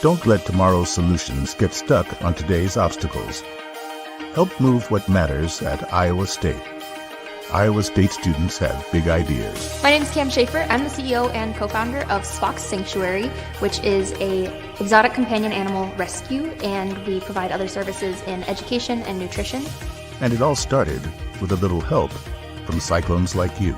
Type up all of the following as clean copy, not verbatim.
Don't let tomorrow's solutions get stuck on today's obstacles. Help move what matters at Iowa State. Iowa State students have big ideas. My name is Cam Schaefer. I'm the CEO and co-founder of Spock's Sanctuary, which is a exotic companion animal rescue, and we provide other services in education and nutrition. And it all started with a little help from cyclones like you.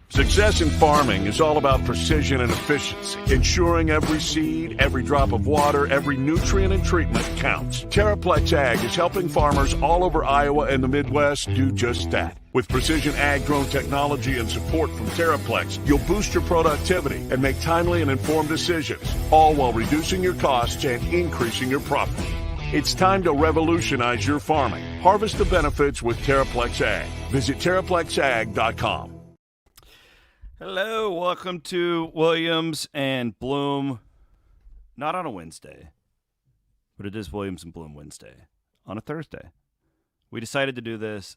Success in farming is all about precision and efficiency, ensuring every seed, every drop of water, every nutrient and treatment counts. Terraplex Ag is helping farmers all over Iowa and the Midwest do just that. With precision ag drone technology and support from Terraplex, you'll boost your productivity and make timely and informed decisions, all while reducing your costs and increasing your profit. It's time to revolutionize your farming. Harvest the benefits with Terraplex Ag. Visit TerraplexAg.com. Hello, welcome to Williams and Blum. Not on a Wednesday, but it is Williams and Blum Wednesday on a Thursday. We decided to do this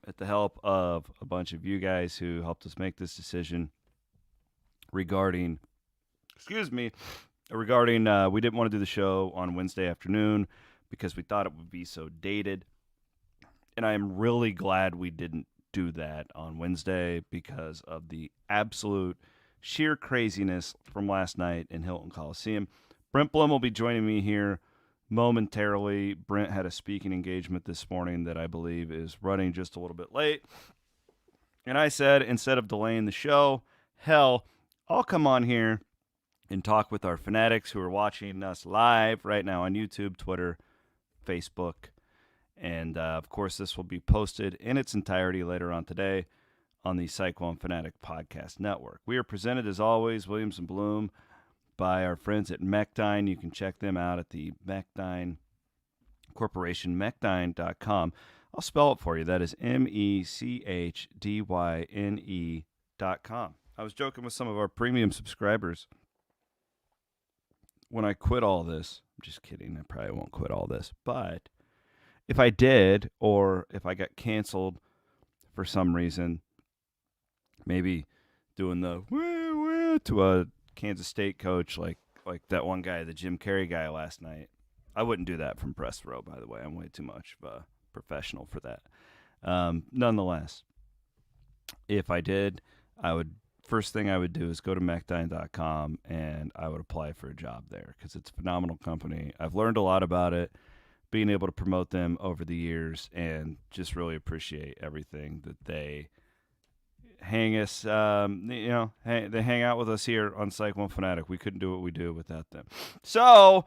at the help of a bunch of you guys who helped us make this decision regarding we didn't want to do the show on Wednesday afternoon because we thought it would be so dated. And I am really glad we didn't do that on Wednesday because of the absolute sheer craziness from last night in Hilton Coliseum. Brent Blum will be joining me here momentarily. Brent had a speaking engagement this morning that I believe is running just a little bit late. And I said, instead of delaying the show, hell, I'll come on here and talk with our fanatics who are watching us live right now on YouTube, Twitter, Facebook. And, of course, this will be posted in its entirety later on today on the Cyclone Fanatic Podcast Network. We are presented, as always, Williams and Blum, by our friends at Mechdyne. You can check them out at the Mechdyne Corporation, Mechdyne.com. I'll spell it for you. That is MECHDYNE.com. I was joking with some of our premium subscribers when I quit all this. I'm just kidding. I probably won't quit all this, but if I did, or if I got canceled for some reason, maybe doing the woo to a Kansas State coach like that one guy, the Jim Carrey guy last night, I wouldn't do that from press row, by the way. I'm way too much of a professional for that. Nonetheless, if I did, first thing I would do is go to Mechdyne.com and I would apply for a job there because it's a phenomenal company. I've learned a lot about it, being able to promote them over the years, and just really appreciate everything that they hang us, they hang out with us here on Cyclone Fanatic. We couldn't do what we do without them. So,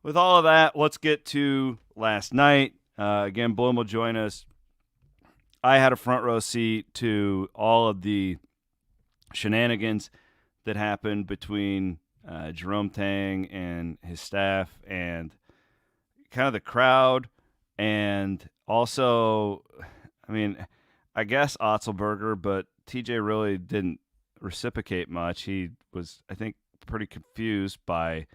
with all of that, let's get to last night. Again, Blum will join us. I had a front row seat to all of the shenanigans that happened between Jerome Tang and his staff, and kind of the crowd, and also, I guess Otzelberger, but TJ really didn't reciprocate much. He was, I think, pretty confused by,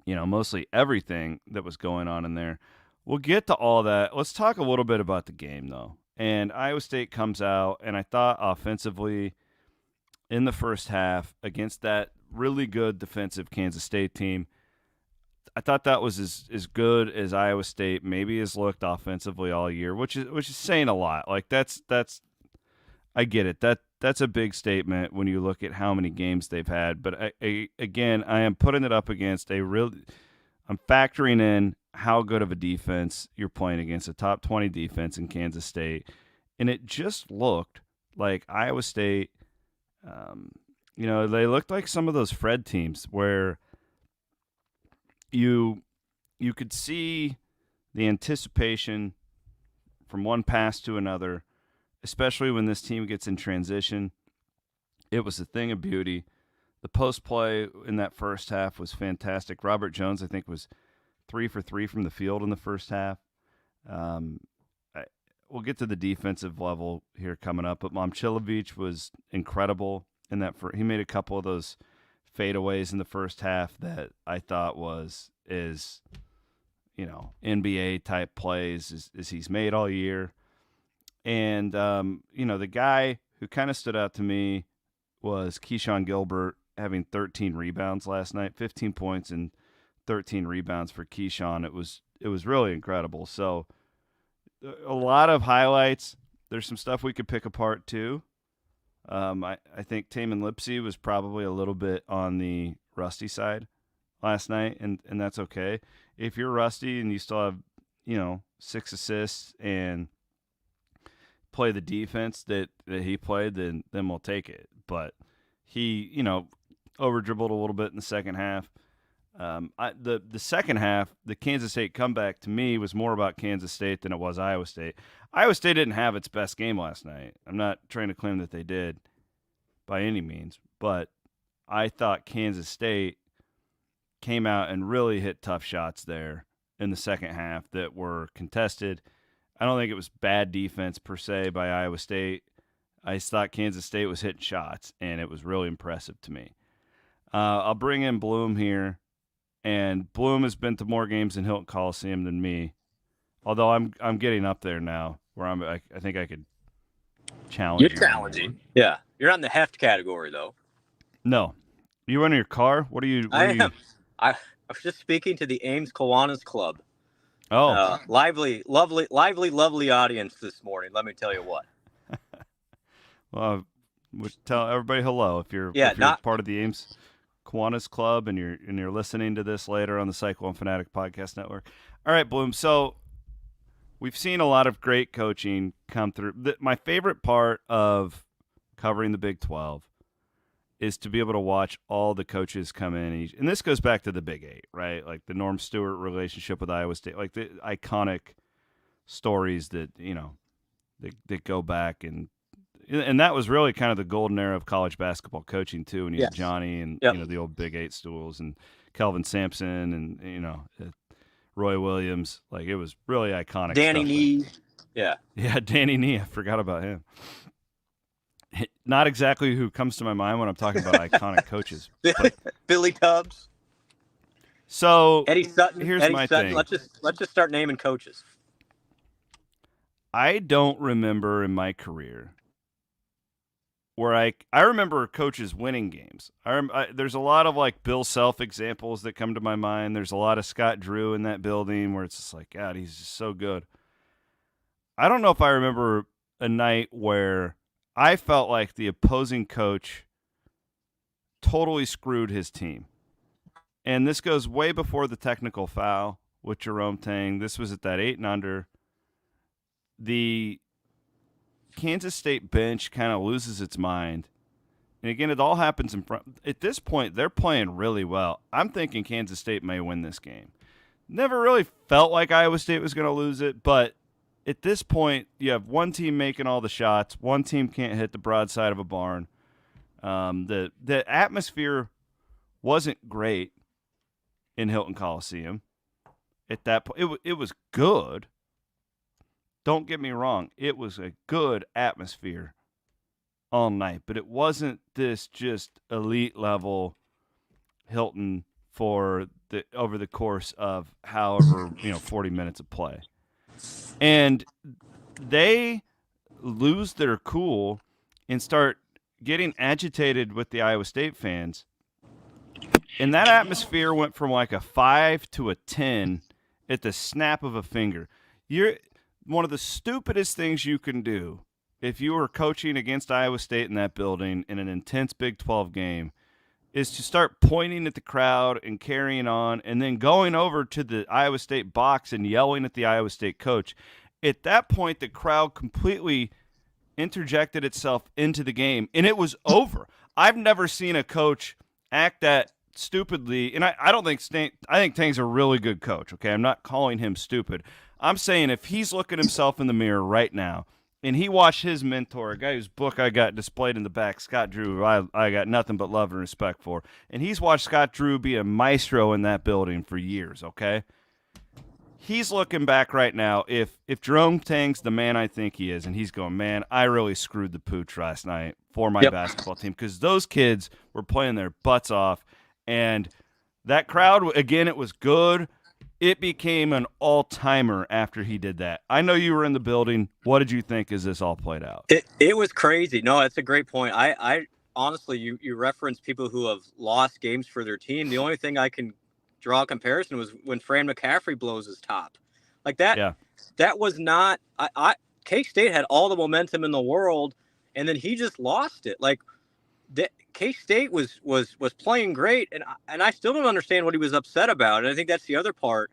mostly everything that was going on in there. We'll get to all that. Let's talk a little bit about the game, though. And Iowa State comes out, and I thought offensively in the first half against that really good defensive Kansas State team, I thought that was as good as Iowa State maybe has looked offensively all year, which is saying a lot. Like that's I get it. That's a big statement when you look at how many games they've had. But again, I am putting it up against I'm factoring in how good of a defense you're playing against, a top 20 defense in Kansas State, and it just looked like Iowa State. They looked like some of those Fred teams where you could see the anticipation from one pass to another, especially when this team gets in transition. It was a thing of beauty. The post play in that first half was fantastic. Robert Jones, I think, was 3 for 3 from the field in the first half. We'll get to the defensive level here coming up, but Momcilovic was incredible in that. He made a couple of those fadeaways in the first half that I thought was as NBA type plays as he's made all year. And, the guy who kind of stood out to me was Keyshawn Gilbert having 13 rebounds last night, 15 points and 13 rebounds for Keyshawn. It was really incredible. So a lot of highlights. There's some stuff we could pick apart too. I think Taman Lipsey was probably a little bit on the rusty side last night, and that's okay. If you're rusty and you still have, 6 assists and play the defense that he played, then we'll take it. But he, over dribbled a little bit in the second half. The second half, the Kansas State comeback to me was more about Kansas State than it was Iowa State. Iowa State didn't have its best game last night. I'm not trying to claim that they did by any means, but I thought Kansas State came out and really hit tough shots there in the second half that were contested. I don't think it was bad defense per se by Iowa State. I just thought Kansas State was hitting shots, and it was really impressive to me. I'll bring in Blum here, and Blum has been to more games in Hilton Coliseum than me, although I'm getting up there now where I think I could challenge you. You're challenging. Yeah. You're on the heft category, though. No. You in your car? What are you? I am. I was just speaking to the Ames Kiwanis Club. Oh. Lively audience this morning. Let me tell you what. Well, we'll tell everybody hello if you're part of the Ames Kiwanis Club and you're listening to this later on the Cycle and Fanatic Podcast Network. All right, Bloom. So we've seen a lot of great coaching come through. My favorite part of covering the Big 12 is to be able to watch all the coaches come in. And this goes back to the Big 8, right? Like the Norm Stewart relationship with Iowa State, like the iconic stories that, that go back. And that was really kind of the golden era of college basketball coaching, too. And you had Johnny and, the old Big 8 stools and Kelvin Sampson and, Roy Williams. Like, it was really iconic Danny stuff. Nee. Yeah. Yeah, Danny Nee. I forgot about him. Not exactly who comes to my mind when I'm talking about iconic coaches. But. Billy Tubbs. So Eddie Sutton. Here's my thing. Let's just start naming coaches. I don't remember in my career where I remember coaches winning games. There's a lot of like Bill Self examples that come to my mind. There's a lot of Scott Drew in that building where it's just like, God, he's just so good. I don't know if I remember a night where I felt like the opposing coach totally screwed his team. And this goes way before the technical foul with Jerome Tang. This was at that 8 and under. The Kansas State bench kind of loses its mind. And again, it all happens in front. At this point, they're playing really well. I'm thinking Kansas State may win this game. Never really felt like Iowa State was going to lose it, but at this point, you have one team making all the shots. One team can't hit the broadside of a barn. The atmosphere wasn't great in Hilton Coliseum. At that point, it was good. Don't get me wrong. It was a good atmosphere all night, but it wasn't this just elite level Hilton for over the course of however 40 minutes of play. And they lose their cool and start getting agitated with the Iowa State fans. And that atmosphere went from like a 5 to a 10 at the snap of a finger. One of the stupidest things you can do if you were coaching against Iowa State in that building in an intense Big 12 game is to start pointing at the crowd and carrying on and then going over to the Iowa State box and yelling at the Iowa State coach. At that point, the crowd completely interjected itself into the game, and it was over. I've never seen a coach act that stupidly, and I don't think I think Tang's a really good coach, okay? I'm not calling him stupid. I'm saying if he's looking himself in the mirror right now and he watched his mentor, a guy whose book I got displayed in the back, Scott Drew, I got nothing but love and respect for, and he's watched Scott Drew be a maestro in that building for years, okay? He's looking back right now. If Jerome Tang's the man I think he is, and he's going, man, I really screwed the pooch last night for my basketball team because those kids were playing their butts off, and that crowd, again, it was good. it became an all-timer after he did that. I know you were in the building. What did you think as this all played out? It was crazy. No, that's a great point. I honestly, you reference people who have lost games for their team. The only thing I can draw a comparison was when Fran McCaffrey blows his top. Like that. Yeah. That was not. K-State had all the momentum in the world, and then he just lost it. Like K-State was playing great, and I still don't understand what he was upset about. And I think that's the other part.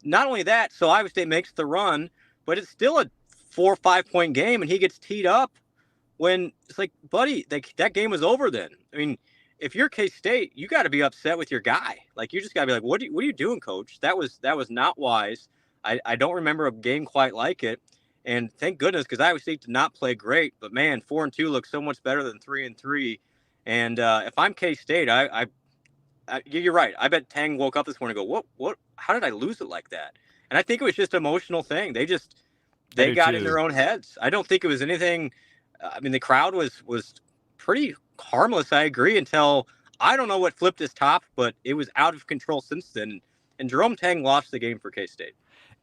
Not only that, so Iowa State makes the run, but it's still a 4 or 5 point game, and he gets teed up when it's like, buddy, that game was over then. I mean, if you're K-State, you got to be upset with your guy. Like, you just got to be like, what are you doing, coach? That was not wise. I don't remember a game quite like it. And thank goodness, because Iowa State did not play great. But, man, 4-2 looks so much better than 3-3. And if I'm K-State, you're right. I bet Tang woke up this morning and go, what? How did I lose it like that? And I think it was just an emotional thing. They got in their own heads. I don't think it was anything. I mean, the crowd was pretty harmless, I agree, until I don't know what flipped his top, but it was out of control since then. And Jerome Tang lost the game for K-State.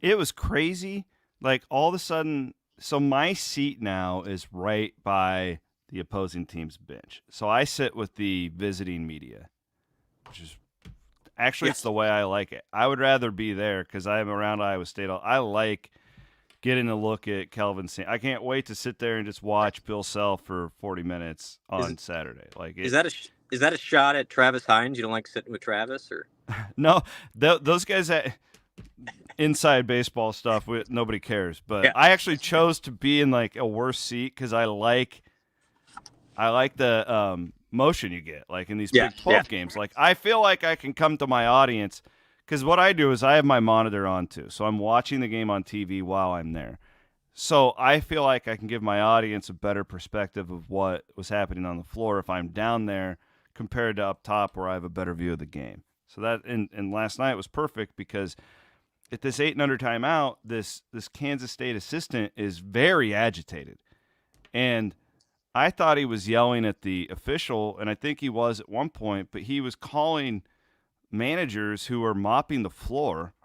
It was crazy. Like, all of a sudden, so my seat now is right by the opposing team's bench. So I sit with the visiting media, which is actually, It's the way I like it. I would rather be there because I'm around Iowa State. I like getting a look at Kelvin Saint. I can't wait to sit there and just watch Bill Self for 40 minutes on Saturday. Like, is that a shot at Travis Hines? You don't like sitting with Travis, or no? Those guys that inside baseball stuff, nobody cares. But I actually chose to be in like a worse seat because I like the motion you get, like in these Big 12 games. Like, I feel like I can come to my audience. Because what I do is I have my monitor on too. So I'm watching the game on TV while I'm there. So I feel like I can give my audience a better perspective of what was happening on the floor if I'm down there compared to up top where I have a better view of the game. So that, and last night was perfect because at this 8-under timeout, this Kansas State assistant is very agitated. And I thought he was yelling at the official, and I think he was at one point, but he was calling managers who are mopping the floor.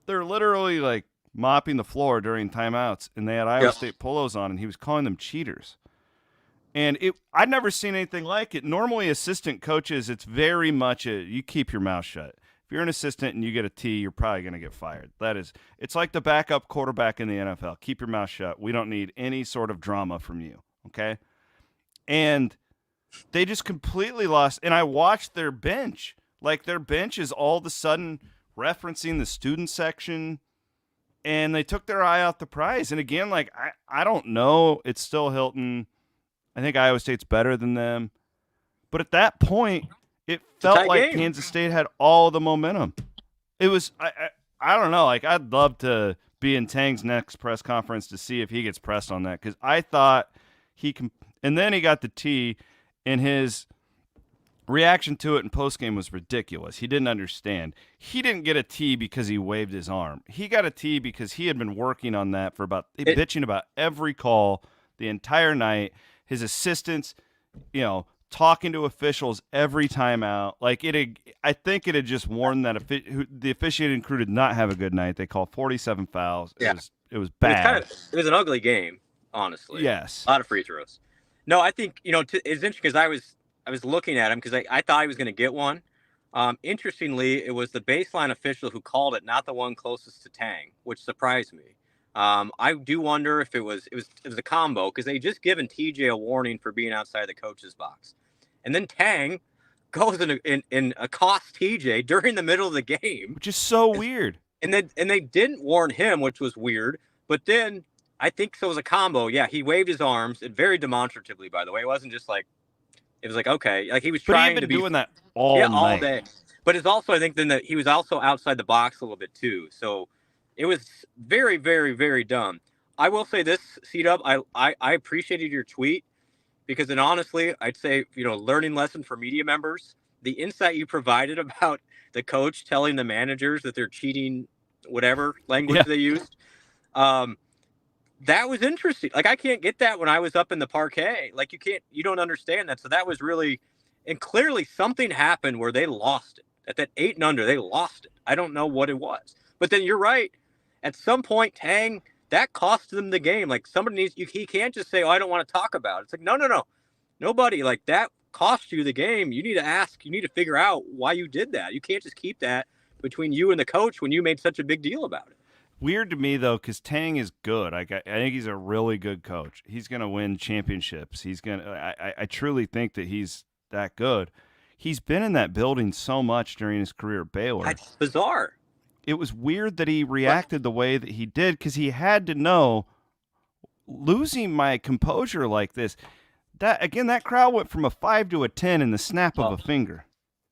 They're literally like mopping the floor during timeouts, and they had Iowa State polos on, and he was calling them cheaters. And I'd never seen anything like it. Normally, assistant coaches, it's very much you keep your mouth shut. If you're an assistant and you get a T, you're probably going to get fired. It's like the backup quarterback in the NFL. Keep your mouth shut. We don't need any sort of drama from you, okay? And they just completely lost. And I watched their bench. Like, their bench is all of a sudden referencing the student section, and they took their eye off the prize. And again, like, I don't know. It's still Hilton. I think Iowa State's better than them. But at that point, it felt like Kansas State had all the momentum. It was, I don't know. Like, I'd love to be in Tang's next press conference to see if he gets pressed on that, because I thought he can. And then he got the T, and his reaction to it in postgame was ridiculous. He didn't understand. He didn't get a T because he waved his arm. He got a T because he had been working on that for bitching about every call the entire night. His assistants, talking to officials every time out. Like, I think it had just warned that the officiating crew did not have a good night. They called 47 fouls. It was bad. It was an ugly game, honestly. Yes. A lot of free throws. No, I think, it's interesting because I was looking at him because I thought he was going to get one. Interestingly, it was the baseline official who called it, not the one closest to Tang, which surprised me. I do wonder if it was a combo, because they just given TJ a warning for being outside the coach's box, and then Tang goes and accosts TJ during the middle of the game, which is so weird. And they didn't warn him, which was weird. But then I think so it was a combo. Yeah, he waved his arms, and very demonstratively, by the way. It wasn't just like, it was like, okay, like he was trying to be doing that all day. But it's also, I think, then that he was also outside the box a little bit too. So it was very, very, very dumb. I will say this, C-Dub, I appreciated your tweet, because then honestly, I'd say, learning lesson for media members, the insight you provided about the coach telling the managers that they're cheating, whatever language they used, that was interesting. Like, I can't get that when I was up in the parquet. Like, you don't understand that. So that was really, and clearly something happened where they lost it. At that 8 and under, they lost it. I don't know what it was. But then you're right. At some point, Tang, that cost them the game. Like, somebody needs, he can't just say, oh, I don't want to talk about it. It's like, no. Nobody. Like, that cost you the game. You need to ask, you need to figure out why you did that. You can't just keep that between you and the coach when you made such a big deal about it. Weird to me, though, because Tang is good. I think he's a really good coach. He's going to win championships. I truly think that he's that good. He's been in that building so much during his career at Baylor. That's bizarre. It was weird that he reacted the way that he did, because he had to know, losing my composure like this, that crowd went from a 5 to a 10 in the snap of a finger.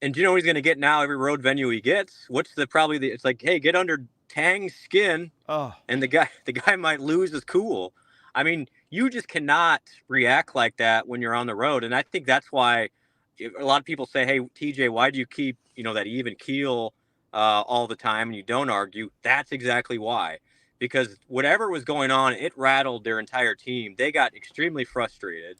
And do you know what he's going to get now? Every road venue he gets, it's like, hey, get under Tang's skin, and the guy might lose his cool. I mean, you just cannot react like that when you're on the road, and I think that's why a lot of people say, hey, TJ, why do you keep that even keel all the time and you don't argue? That's exactly why. Because whatever was going on, it rattled their entire team. They got extremely frustrated,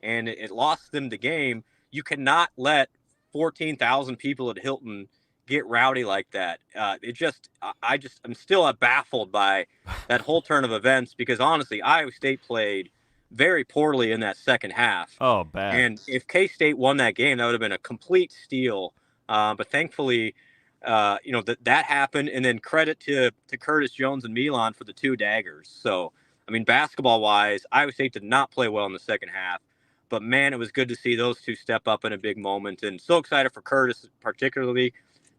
and it lost them the game. You cannot let 14,000 people at Hilton get rowdy like that. I'm still baffled by that whole turn of events, because honestly, Iowa State played very poorly in that second half. Oh, bad. And if K-State won that game, that would have been a complete steal. But thankfully, that happened. And then credit to Curtis Jones and Milan for the 2 daggers. So, I mean, basketball-wise, Iowa State did not play well in the second half. But, man, it was good to see those two step up in a big moment. And so excited for Curtis particularly,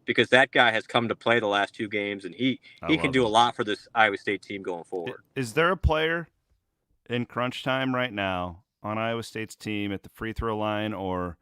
because that guy has come to play the last 2 games, and he can do a lot for this Iowa State team going forward. Is there a player in crunch time right now on Iowa State's team at the free throw line, or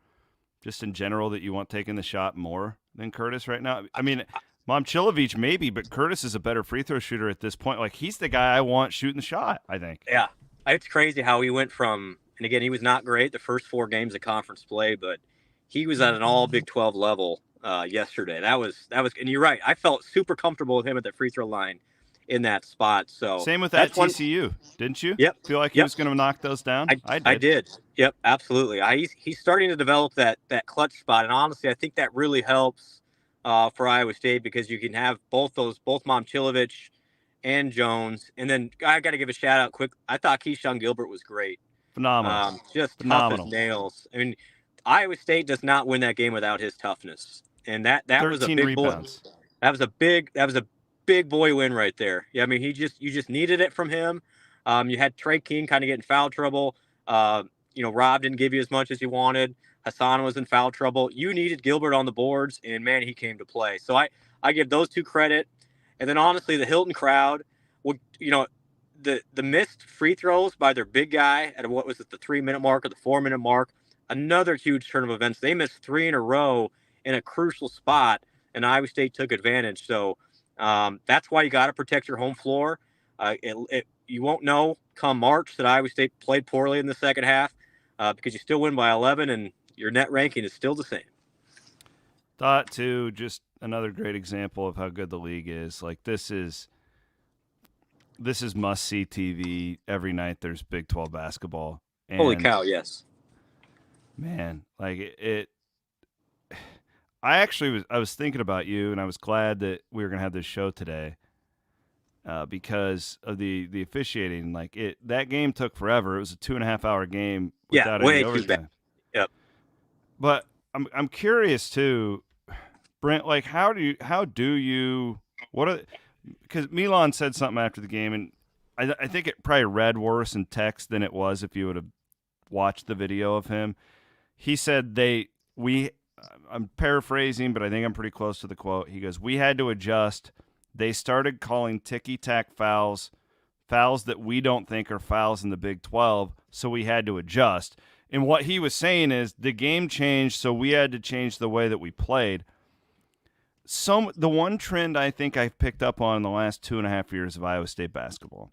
just in general, that you want taking the shot more than Curtis right now? I mean, Momcilovic maybe, but Curtis is a better free throw shooter at this point. Like, he's the guy I want shooting the shot, I think. Yeah. It's crazy how he went from, and again, he was not great the first 4 games of conference play, but he was at an all Big 12 level yesterday. That was, and you're right. I felt super comfortable with him at the free throw line in that spot. So same with that TCU, didn't you? Yep. Feel like he was going to knock those down? I did. Yep, absolutely. He's starting to develop that clutch spot, and honestly, I think that really helps for Iowa State, because you can have both Momcilovic and Jones, and then I got to give a shout out quick. I thought Keyshawn Gilbert was great. Phenomenal. Just phenomenal. Tough as nails. I mean, Iowa State does not win that game without his toughness, and that was a big rebounds. Boy. That was a big boy win right there. Yeah, I mean, you just needed it from him. You had Trey King kind of getting foul trouble. Rob didn't give you as much as you wanted. Hassan was in foul trouble. You needed Gilbert on the boards, and man, he came to play. So I give those two credit. And then honestly, the Hilton crowd, the missed free throws by their big guy at what was it, the 3-minute mark or the 4-minute mark, another huge turn of events. They missed 3 in a row in a crucial spot, and Iowa State took advantage. So that's why you got to protect your home floor. You won't know come March that Iowa State played poorly in the second half because you still win by 11 and your net ranking is still the same. Thought too, just another great example of how good the league is. Like, this is must-see TV every night. There's Big 12 basketball. And, holy cow, yes. Man, like it. I was thinking about you, and I was glad that we were going to have this show today because of the officiating. Like, that game took forever. It was a 2.5-hour game without any overtime. Yep. But I'm curious too, Brent. Like, because Milan said something after the game, and I think it probably read worse in text than it was if you would have watched the video of him. He said I'm paraphrasing, but I think I'm pretty close to the quote. He goes, "We had to adjust. They started calling ticky-tack fouls that we don't think are fouls in the Big 12, so we had to adjust." And what he was saying is the game changed, so we had to change the way that we played. The one trend I think I've picked up on in the last 2.5 years of Iowa State basketball,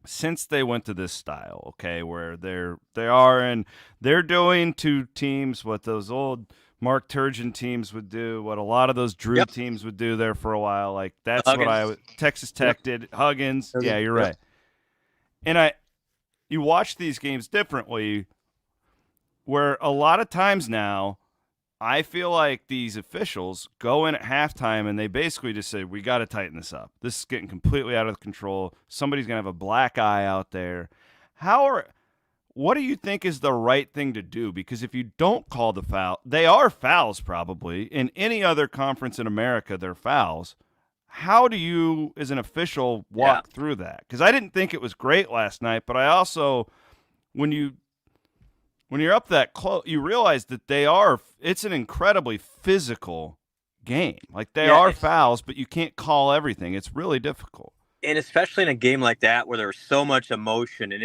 since they went to this style, okay, where they're doing to teams what those old Mark Turgeon teams would do, what a lot of those Drew teams would do there for a while. Like, that's Huggins. Texas Tech did. Huggins. Yeah, you're right. And you watch these games differently, where a lot of times now I feel like these officials go in at halftime and they basically just say, we got to tighten this up. This is getting completely out of control. Somebody's going to have a black eye out there. What do you think is the right thing to do? Because if you don't call the foul, they are fouls probably. In any other conference in America, they're fouls. How do you, as an official, walk through that? Because I didn't think it was great last night, but I also, when you're up that close, you realize that it's an incredibly physical game. Like they are fouls, but you can't call everything. It's really difficult. And especially in a game like that where there was so much emotion and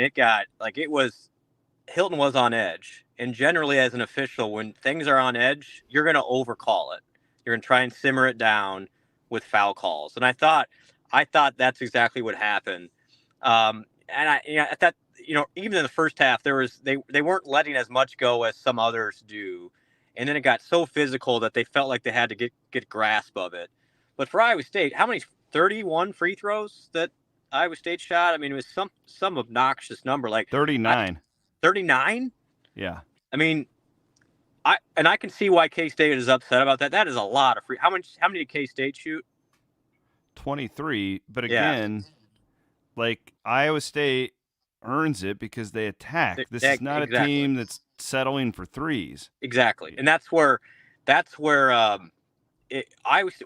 Hilton was on edge. And generally as an official, when things are on edge, you're going to overcall it. You're going to try and simmer it down with foul calls. And I thought that's exactly what happened. And I thought, even in the first half, they weren't letting as much go as some others do. And then it got so physical that they felt like they had to get grasp of it. But for Iowa State, how many 31 free throws that Iowa State shot? I mean, it was some obnoxious number, like 39. 39? Yeah. I mean, I can see why K-State is upset about that. That is a lot of free. How many did K-State shoot? 23. But again, like Iowa State earns it because they attack. This is not a team that's settling for threes. Exactly. And that's where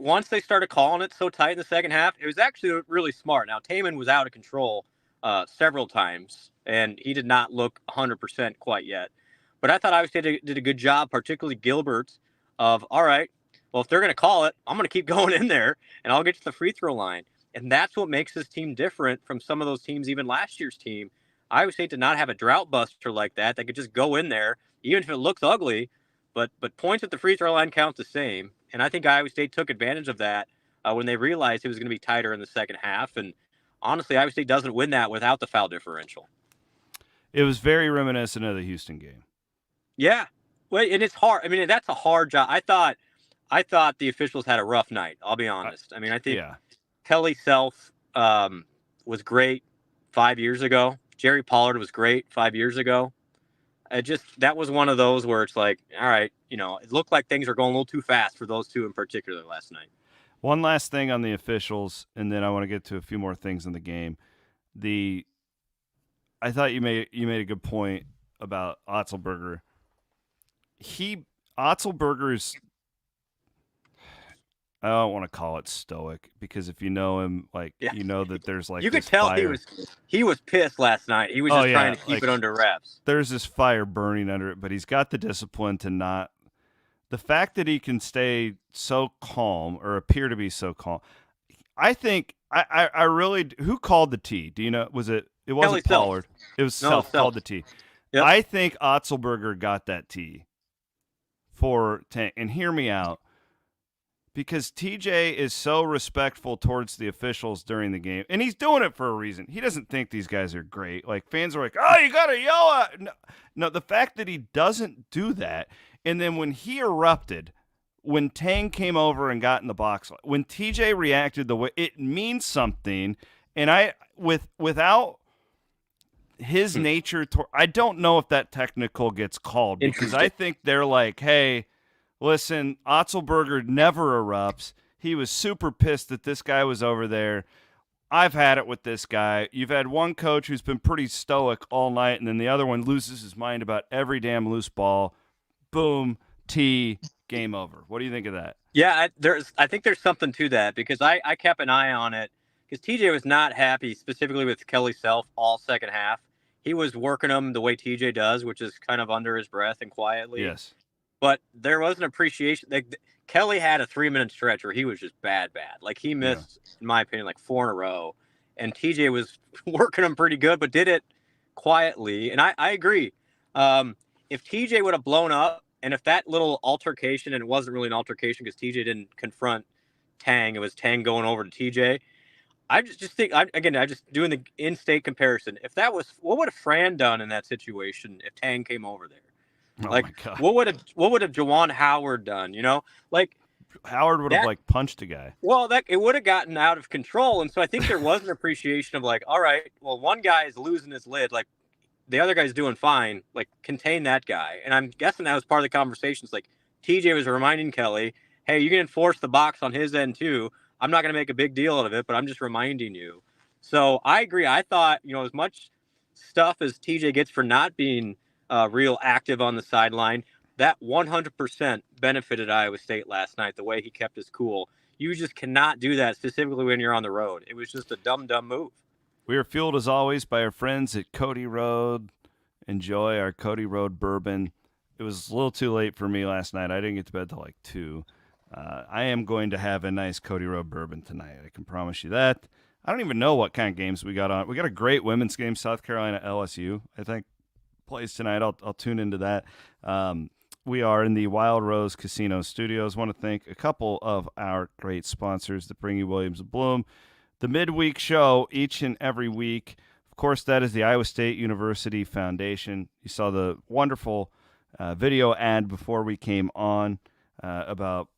once they started calling it so tight in the second half, it was actually really smart. Now, Taman was out of control several times, and he did not look 100% quite yet. But I thought Iowa State did a good job, particularly Gilbert, of, all right, well, if they're going to call it, I'm going to keep going in there, and I'll get to the free throw line. And that's what makes this team different from some of those teams, even last year's team. Iowa State did not have a drought buster like that. They could just go in there, even if it looks ugly, but points at the free throw line count the same. And I think Iowa State took advantage of that when they realized it was going to be tighter in the second half. And honestly, Iowa State doesn't win that without the foul differential. It was very reminiscent of the Houston game. Yeah. Well, and it's hard. I mean, that's a hard job. I thought the officials had a rough night. I'll be honest. I mean, I think Kelly Self was great 5 years ago. Jerry Pollard was great 5 years ago. That was one of those where it's like, all right, it looked like things were going a little too fast for those two in particular last night. One last thing on the officials, and then I want to get to a few more things in the game. I thought you made a good point about Otzelberger. Otzelberger's, I don't want to call it stoic, because if you know him, you know that there's like, you could tell fire. he was pissed last night. He was just trying to keep it under wraps. There's this fire burning under it, but he's got the discipline to not. The fact that he can stay so calm, or appear to be so calm, I think I really. Who called the tee? Do you know? It wasn't Pollard. It was Self called the tee. Yep. I think Otzelberger got that tee for Tank. And hear me out. Because TJ is so respectful towards the officials during the game, and he's doing it for a reason. He doesn't think these guys are great. Like, fans are like, oh, you got to yell at. No, the fact that he doesn't do that, and then when he erupted, when Tang came over and got in the box, when TJ reacted the way, it means something. And without his nature, I don't know if that technical gets called, because I think they're like, hey, listen, Otzelberger never erupts. He was super pissed that this guy was over there. I've had it with this guy. You've had one coach who's been pretty stoic all night, and then the other one loses his mind about every damn loose ball. Boom, tee, game over. What do you think of that? Yeah, I think there's something to that, because I kept an eye on it, because TJ was not happy specifically with Kelly Self all second half. He was working him the way TJ does, which is kind of under his breath and quietly. Yes. But there was an appreciation. Kelly had a 3-minute stretch where he was just bad. Like, he missed, in my opinion, like 4 in a row. And TJ was working him pretty good, but did it quietly. And I agree. If TJ would have blown up, and if that little altercation, and it wasn't really an altercation because TJ didn't confront Tang, it was Tang going over to TJ. I just think, I'm just doing the in-state comparison. If that was, what would have Fran done in that situation if Tang came over there? Oh, my God. what would have Jawan Howard done? Like, Howard would have punched a guy. Well, it would have gotten out of control, and so I think there was an appreciation of like, all right, well, one guy is losing his lid, like the other guy's doing fine, like contain that guy. And I'm guessing that was part of the conversations. Like, TJ was reminding Kelly, hey, you can enforce the box on his end too. I'm not going to make a big deal out of it, but I'm just reminding you. So I agree. I thought, as much stuff as TJ gets for not being real active on the sideline, that 100% benefited Iowa State last night, the way he kept his cool. You just cannot do that, specifically when you're on the road. It was just a dumb move. We are fueled, as always, by our friends at Cody Road. Enjoy our Cody Road bourbon. It was a little too late for me last night. I didn't get to bed till like 2. I am going to have a nice Cody Road bourbon tonight. I can promise you that. I don't even know what kind of games we got on. We got a great women's game, South Carolina LSU, I think, plays tonight. I'll tune into that. We are in the Wild Rose Casino Studios. Want to thank a couple of our great sponsors that bring you Williams and Blum, the midweek show each and every week. Of course, that is the Iowa State University Foundation. You saw the wonderful video ad before we came on about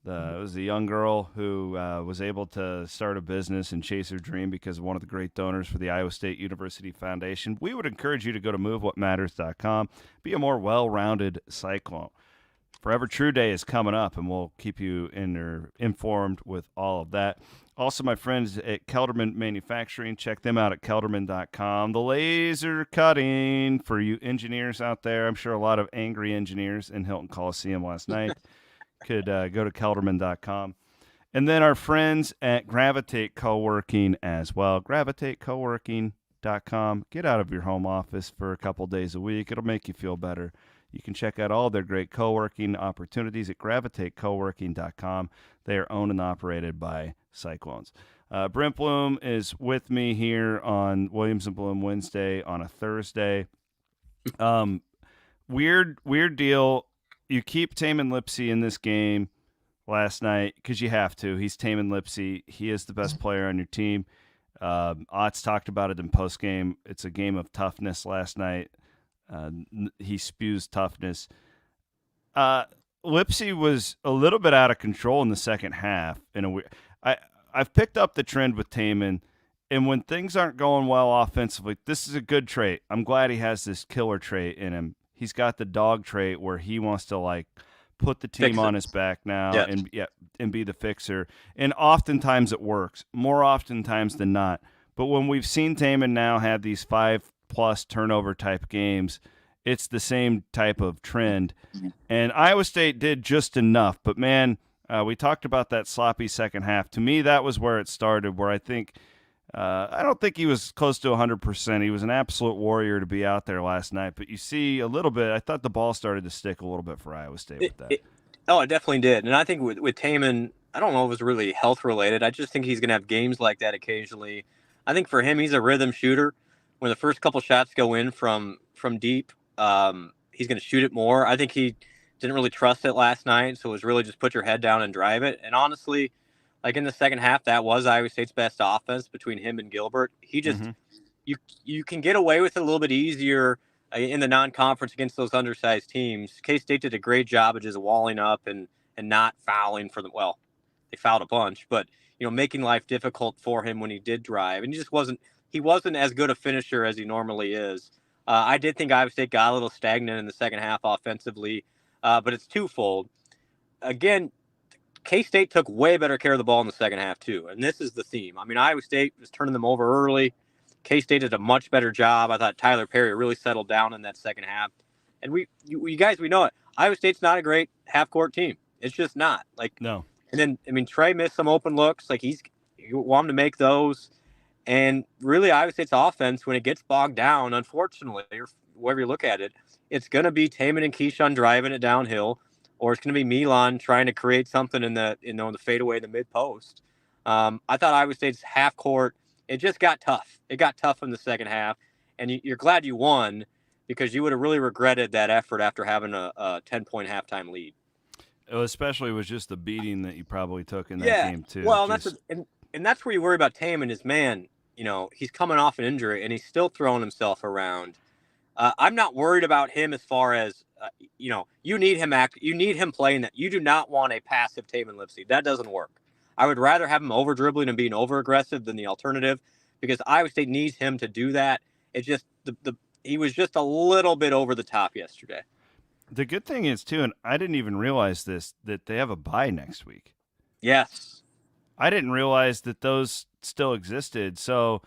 it was a young girl who was able to start a business and chase her dream because of one of the great donors for the Iowa State University Foundation. We would encourage you to go to movewhatmatters.com. Be a more well-rounded Cyclone. Forever True Day is coming up, and we'll keep you informed with all of that. Also, my friends at Kelderman Manufacturing, check them out at kelderman.com. The laser cutting for you engineers out there. I'm sure a lot of angry engineers in Hilton Coliseum last night could go to kelderman.com. And then our friends at Gravitate Co-working as well. gravitatecoworking.com. Get out of your home office for a couple days a week. It'll make you feel better. You can check out all their great co-working opportunities at gravitatecoworking.com. They are owned and operated by Cyclones. Brent Blum is with me here on Williams and Blum Wednesday on a Thursday. Weird deal. You keep Tamin Lipsey in this game last night because you have to. He's Tamin Lipsey. He is the best player on your team. Otz talked about it in postgame. It's a game of toughness last night. He spews toughness. Lipsey was a little bit out of control in the second half. I've picked up the trend with Tamin, and when things aren't going well offensively, this is a good trait. I'm glad he has this killer trait in him. He's got the dog trait where he wants to put the team on his back now and be the fixer. And oftentimes it works, more oftentimes than not. But when we've seen Tamin now have these 5+ turnover type games, it's the same type of trend. And Iowa State did just enough. But, man, we talked about that sloppy second half. To me, that was where it started, where I don't think he was close to 100%. He was an absolute warrior to be out there last night. But you see a little bit, I thought the ball started to stick a little bit for Iowa State with that. It definitely did. And I think with Tamin, I don't know if it was really health-related. I just think he's going to have games like that occasionally. I think for him, he's a rhythm shooter. When the first couple shots go in from deep, he's going to shoot it more. I think he didn't really trust it last night, so it was really just put your head down and drive it. And honestly, in the second half, that was Iowa State's best offense between him and Gilbert. He just you can get away with it a little bit easier in the non-conference against those undersized teams. K-State did a great job of just walling up and not fouling for them. Well, they fouled a bunch, but making life difficult for him when he did drive. And he wasn't as good a finisher as he normally is. I did think Iowa State got a little stagnant in the second half offensively, but it's twofold. Again, K-State took way better care of the ball in the second half, too. And this is the theme. I mean, Iowa State was turning them over early. K-State did a much better job. I thought Tyler Perry really settled down in that second half. And we know it. Iowa State's not a great half-court team. It's just not. No. And then, Trey missed some open looks. You want him to make those. And really, Iowa State's offense, when it gets bogged down, unfortunately, or wherever you look at it, it's going to be Tamin and Keyshawn driving it downhill, or it's going to be Milan trying to create something in the fadeaway in the mid post. I thought Iowa State's half court, it just got tough. It got tough in the second half, and you're glad you won because you would have really regretted that effort after having a 10-point halftime lead. Especially with just the beating that you probably took in that game too. Well, that's where you worry about Tamin is, man, he's coming off an injury and he's still throwing himself around. I'm not worried about him as far as, you need him playing that. You do not want a passive Tamin Lipsey. That doesn't work. I would rather have him over dribbling and being over aggressive than the alternative because Iowa State needs him to do that. It's just he was just a little bit over the top yesterday. The good thing is, too, and I didn't even realize this, that they have a bye next week. Yes. I didn't realize that those still existed. So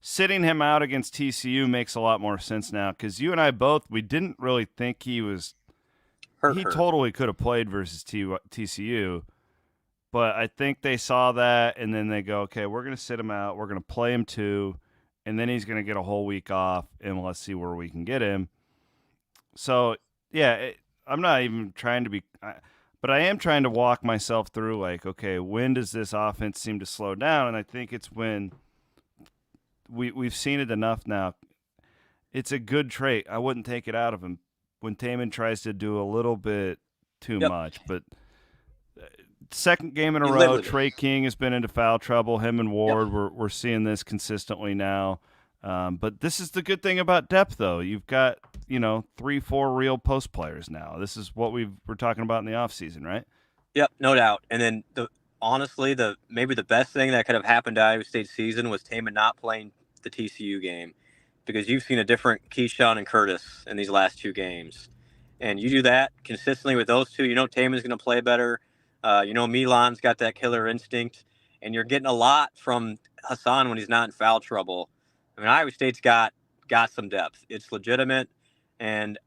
sitting him out against TCU makes a lot more sense now, because you and I both, we didn't really think he was Hurt. totally could have played versus TCU, but I think they saw that, and then they go, okay, we're going to sit him out. We're going to play him 2, and then he's going to get a whole week off, and let's see where we can get him. So, yeah, I'm not even trying to be but I am trying to walk myself through, like, okay, when does this offense seem to slow down? And I think it's when we've seen it enough now. It's a good trait. I wouldn't take it out of him when Taman tries to do a little bit too much. But second game in a row, Trey King has been into foul trouble. Him and Ward, we're seeing this consistently now. But this is the good thing about depth, though. You've got, 3-4 real post players now. This is what we're talking about in the offseason, right? Yep, no doubt. And then honestly, maybe the best thing that could have happened to Iowa State's season was Taman not playing the TCU game, because you've seen a different Keyshawn and Curtis in these last 2 games. And you do that consistently with those 2, Taman's going to play better. Milan's got that killer instinct, and you're getting a lot from Hassan when he's not in foul trouble. I mean, Iowa State's got some depth. It's legitimate. And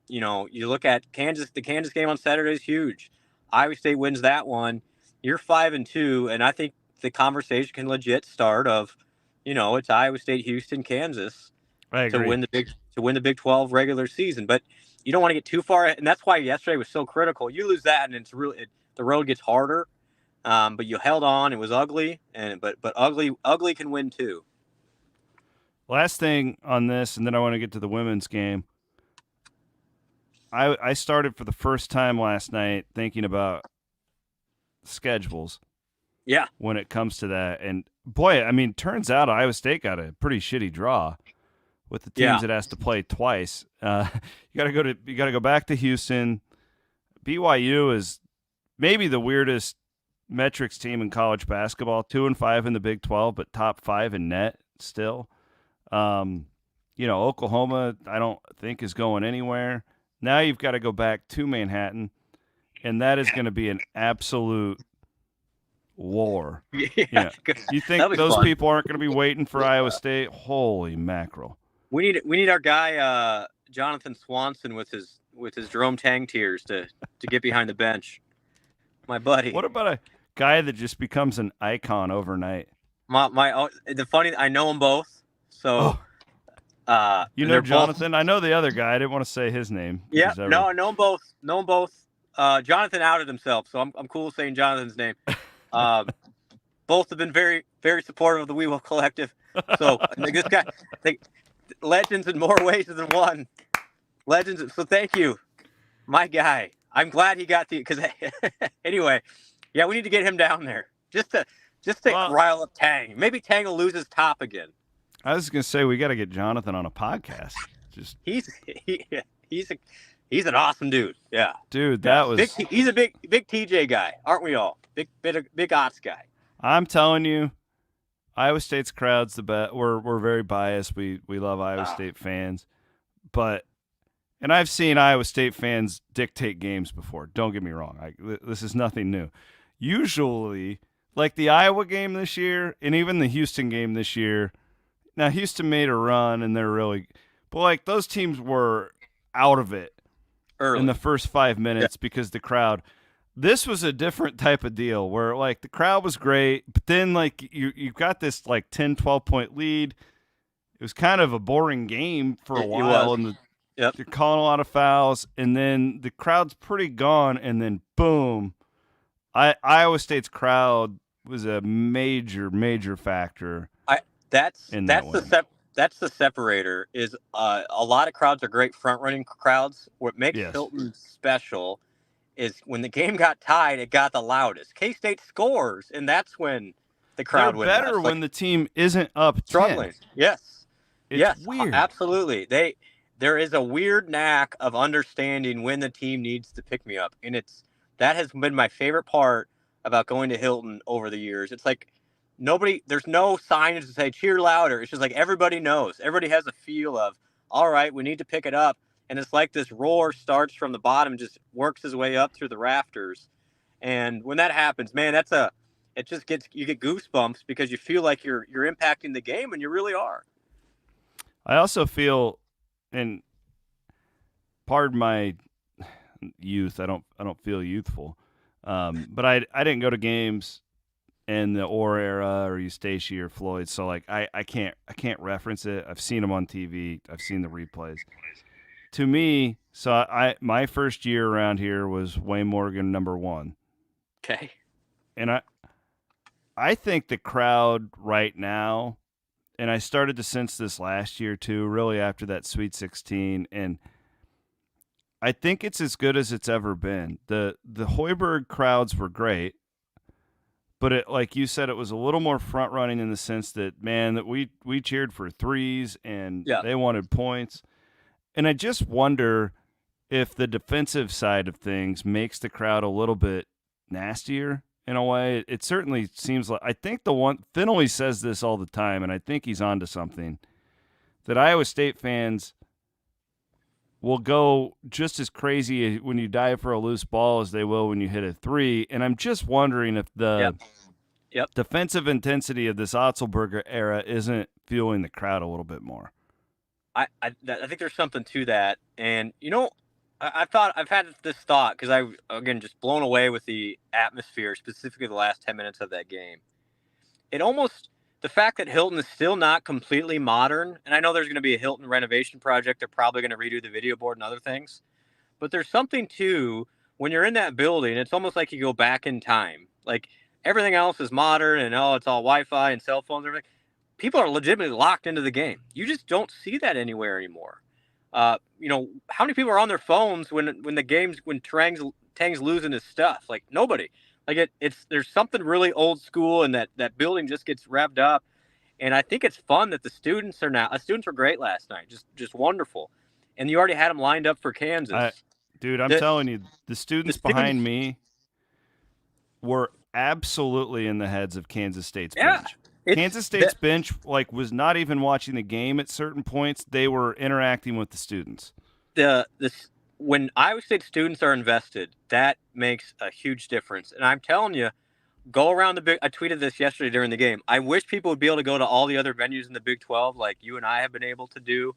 you look at Kansas, the Kansas game on Saturday is huge. Iowa State wins that one. You're 5-2, and I think the conversation can legit start of, it's Iowa State, Houston, Kansas to win the Big 12 regular season. But you don't want to get too far, and that's why yesterday was so critical. You lose that, and it's really the road gets harder. But you held on. It was ugly, but ugly can win too. Last thing on this, and then I want to get to the women's game. I started for the first time last night thinking about schedules. Yeah. When it comes to that. And boy, I mean, turns out Iowa State got a pretty shitty draw with the teams it has to play twice. You gotta go back to Houston. BYU is maybe the weirdest metrics team in college basketball, 2-5 in the Big 12, but top 5 in net still. Oklahoma, I don't think is going anywhere. Now you've got to go back to Manhattan, and that is going to be an absolute war. Yeah. You think those people aren't going to be waiting for Iowa State? Holy mackerel! We need our guy Jonathan Swanson with his Jerome Tang tears to get behind the bench. My buddy. What about a guy that just becomes an icon overnight? I know them both. So, Jonathan. I know the other guy. I didn't want to say his name. Yeah, no, I know them both. Know them both. Jonathan outed himself, so I'm cool saying Jonathan's name. Both have been very, very supportive of the We Will Collective. So this guy, legends in more ways than one. Legends. So thank you, my guy. I'm glad he got because anyway, yeah, we need to get him down there just to rile up Tang. Maybe Tang will lose his top again. I was going to say we got to get Jonathan on a podcast. He's an awesome dude. Yeah, dude, he's a big TJ guy, aren't we all? Big odds guy. I'm telling you, Iowa State's crowd's the best. We're very biased. We love Iowa State fans, and I've seen Iowa State fans dictate games before. Don't get me wrong. This is nothing new. Usually, like the Iowa game this year, and even the Houston game this year. Now, Houston made a run, and but those teams were out of it early in the first 5 minutes because the crowd. This was a different type of deal where, the crowd was great, but then, you got this, 10, 12-point lead. It was kind of a boring game for a while, and you're calling a lot of fouls, and then the crowd's pretty gone, and then, boom, Iowa State's crowd was a major, major factor. That's the separator. Is a lot of crowds are great front running crowds. What makes Hilton special is when the game got tied, it got the loudest. K-State scores, and that's when the crowd went nuts. Better when the team isn't up struggling. 10. Yes, it's weird. Absolutely. There is a weird knack of understanding when the team needs to pick me up, and that has been my favorite part about going to Hilton over the years. It's like. There's no signage to say cheer louder. It's just everybody knows. Everybody has a feel of, all right, we need to pick it up. and it's like this roar starts from the bottom and just works his way up through the rafters. And when that happens, man, you get goosebumps because you feel like you're impacting the game, and you really are. I also feel, and pardon my youth, I don't feel youthful, but I didn't go to games in the Orr era or Eustace or Floyd, so like I can't reference it. I've seen them on TV. I've seen the replays. To me, so my first year around here was Wayne Morgan #1. Okay. And I think the crowd right now, and I started to sense this last year too, really after that Sweet 16, and I think it's as good as it's ever been. The Hoiberg crowds were great, but it, like you said, it was a little more front running in the sense that, man, that we cheered for threes and they wanted points. And I just wonder if the defensive side of things makes the crowd a little bit nastier in a way. It certainly seems like, I think Finn always says this all the time, and I think he's onto something, that Iowa State fans will go just as crazy when you dive for a loose ball as they will when you hit a three. And I'm just wondering if the defensive intensity of this Otzelberger era isn't fueling the crowd a little bit more. I think there's something to that. And, I've had this thought because again, just blown away with the atmosphere, specifically the last 10 minutes of that game. The fact that Hilton is still not completely modern, and I know there's going to be a Hilton renovation project. They're probably going to redo the video board and other things. But there's something too, when you're in that building, it's almost like you go back in time. Like everything else is modern and it's all Wi-Fi and cell phones and everything. People are legitimately locked into the game. You just don't see that anywhere anymore. How many people are on their phones when Tang's losing his stuff? Like nobody. Like there's something really old school, and that building just gets revved up. And I think it's fun that the students were great last night. Just wonderful. And you already had them lined up for Kansas. I'm telling you, the students behind me were absolutely in the heads of Kansas State's bench. Kansas State's bench was not even watching the game at certain points. They were interacting with the students. When Iowa State students are invested, that makes a huge difference. And I'm telling you, go around I tweeted this yesterday during the game. I wish people would be able to go to all the other venues in the Big 12 like you and I have been able to do.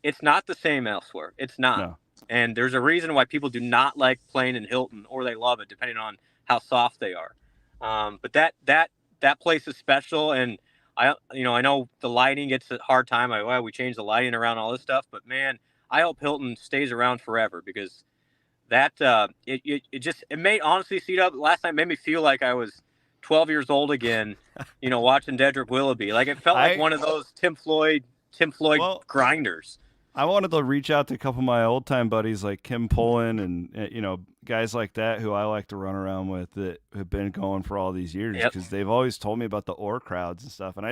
It's not the same elsewhere. It's not. No. And there's a reason why people do not like playing in Hilton, or they love it, depending on how soft they are. But that place is special, and I know the lighting gets a hard time. We changed the lighting around, all this stuff, but man, I hope Hilton stays around forever, because that it made, honestly, C-Dub, last night made me feel like I was 12 years old again, watching Dedrick Willoughby. Like it felt like one of those Tim Floyd grinders. I wanted to reach out to a couple of my old time buddies like Kim Pullen and guys like that who I like to run around with that have been going for all these years, because they've always told me about the Orr crowds and stuff, and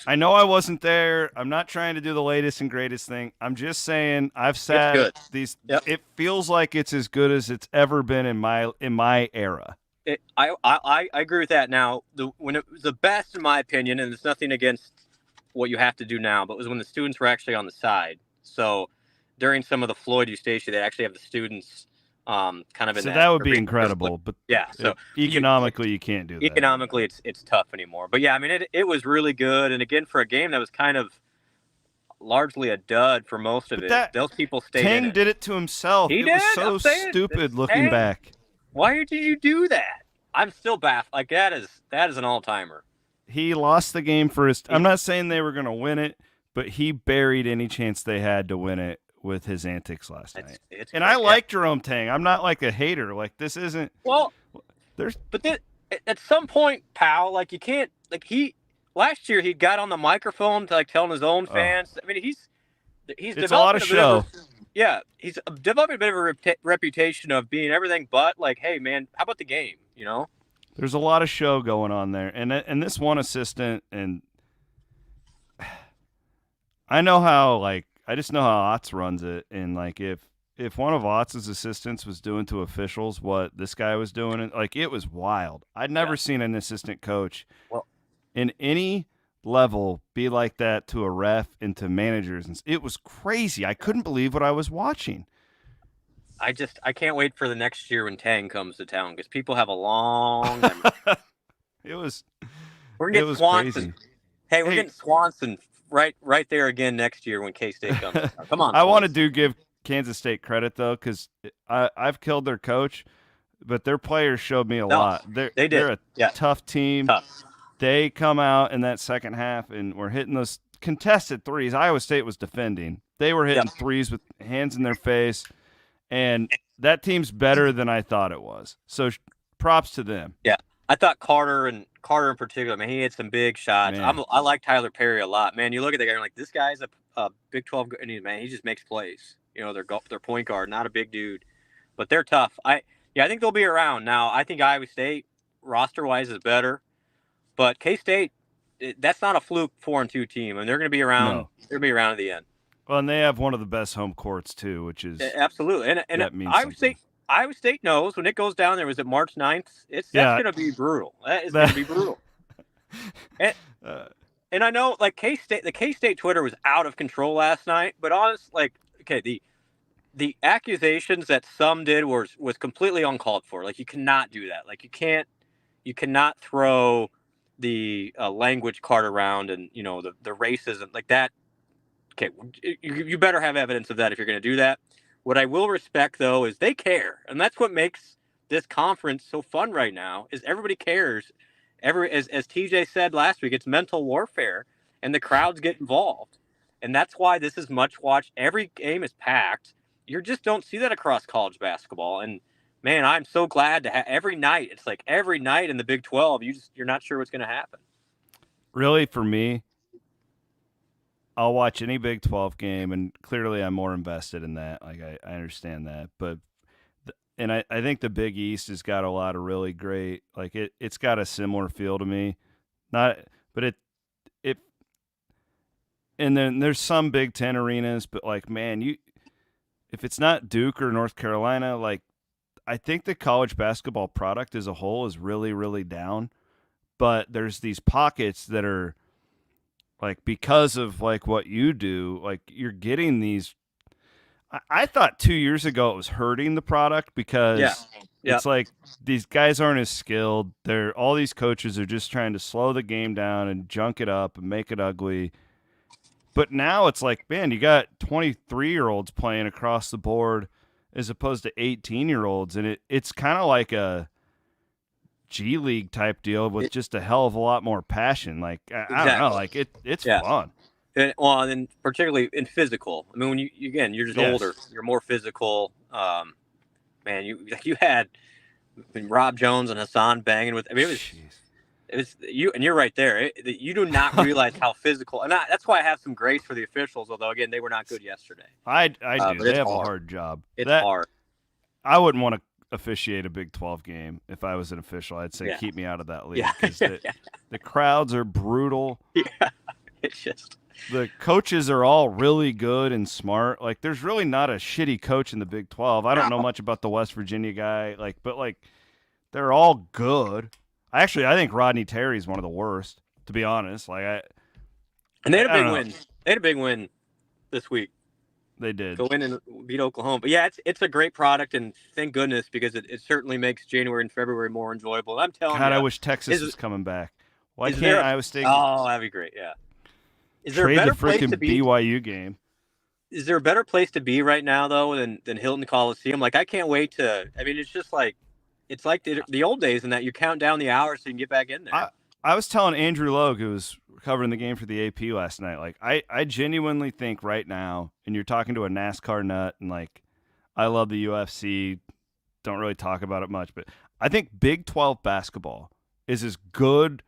I know I wasn't there. I'm not trying to do the latest and greatest thing. I'm just saying I've sat these. Yep. It feels like it's as good as it's ever been in my era. I agree with that. Now, when it was the best, in my opinion, and there's nothing against what you have to do now, but it was when the students were actually on the side. So during some of the Floyd Eustacia, they actually have the students kind of in. So that would be incredible, but so economically you can't do that. Economically, it's tough anymore. But yeah, I mean, it was really good, and again, for a game that was kind of largely a dud for most of it, those people stayed. Tang in it. Did it to himself. He it did. was so stupid looking back. Why did you do that? I'm still baffled. Like that is an all timer. He lost the game for his. I'm not saying they were going to win it, but he buried any chance they had to win it with his antics last night. And I like Jerome Tang. I'm not like a hater. Like this isn't. Well, at some point, pal, like you can't. Like last year he got on the microphone to telling his own fans. I mean, he's it's a lot of show. He's developing a bit of a reputation of being everything but like, hey man, how about the game? There's a lot of show going on there, and this one assistant, and I know how I just know how Otz runs it, and if one of Otz's assistants was doing to officials what this guy was doing, it was wild. I'd never seen an assistant coach in any level be like that to a ref and to managers. And it was crazy. I couldn't believe what I was watching. I can't wait for the next year when Tang comes to town because people have a long memory. We're gonna get Swanson. Crazy. Hey, we're getting Swanson right there again next year when K-State comes. Come on. I want to give Kansas State credit though, because I've killed their coach, but their players showed me a lot. They're a tough team. Tough. They come out in that second half and were hitting those contested threes. Iowa State was defending. They were hitting threes with hands in their face, and that team's better than I thought it was. So props to them. Yeah, I thought Carter in particular, man, he had some big shots. I like Tyler Perry a lot, man. You look at the guy, you're like, this guy's a Big 12, and he just makes plays. You know, their point guard, not a big dude, but they're tough. I think they'll be around. Now, I think Iowa State roster wise is better, but K-State, that's not a fluke 4-2 team, and they're going to be around. No. They're going to be around at the end. Well, and they have one of the best home courts too, which is absolutely. And that means Iowa State knows when it goes down there. Was it March 9th? That's going to be brutal. That is going to be brutal. And I know, like the K-State Twitter was out of control last night. But honestly, the accusations that some did was completely uncalled for. Like, you cannot do that. Like, you cannot throw the language card around and the racism like that. Okay, you better have evidence of that if you're going to do that. What I will respect, though, is they care. And that's what makes this conference so fun right now, is everybody cares. As TJ said last week, it's mental warfare, and the crowds get involved. And that's why this is much watched. Every game is packed. You just don't see that across college basketball. And, man, I'm so glad to have every night. It's like every night in the Big 12, you're not sure what's going to happen. Really, for me, I'll watch any Big 12 game, and clearly I'm more invested in that. Like, I understand that. But I think the Big East has got a lot of really great, like, it's got a similar feel to me. And then there's some Big Ten arenas, but, like, man, if it's not Duke or North Carolina, like, I think the college basketball product as a whole is really, really down. But there's these pockets that are, like, because of, like, what you do, like, you're getting these. I thought 2 years ago it was hurting the product because it's like these guys aren't as skilled. All these coaches are just trying to slow the game down and junk it up and make it ugly. But now it's like, man, you got 23-year-olds playing across the board as opposed to 18-year-olds, and it's kind of like a G League type deal with just a hell of a lot more passion. Like, I don't know, like it's fun. And particularly in physical. I mean, when you're just older, you're more physical. Man, you had Rob Jones and Hassan banging with. I mean, it was you, and you're right there. You do not realize how physical, and that's why I have some grace for the officials. Although, again, they were not good yesterday. I do. They have a hard job. It's hard. I wouldn't want to officiate a Big 12 game if I was an official. I'd say keep me out of that league because the crowds are brutal. Yeah, it's just. The coaches are all really good and smart. Like, there's really not a shitty coach in the Big 12. I don't know much about the West Virginia guy, but they're all good. I think Rodney Terry's one of the worst, to be honest. And they had a big win. They had a big win this week. They did. Go in and beat Oklahoma. But yeah, it's a great product, and thank goodness, because it certainly makes January and February more enjoyable. And I'm telling you, I wish Texas was coming back. Why can't Iowa State? Oh, that'd be great. Yeah. Is there trade a better the freaking place to be? BYU game. Is there a better place to be right now though than Hilton Coliseum? Like, I can't wait to. I mean, it's just like it's like the old days in that you count down the hours so you can get back in there. I was telling Andrew Logue, who was covering the game for the AP last night, like, I genuinely think right now, and you're talking to a NASCAR nut, and, like, I love the UFC, don't really talk about it much, but I think Big 12 basketball is as good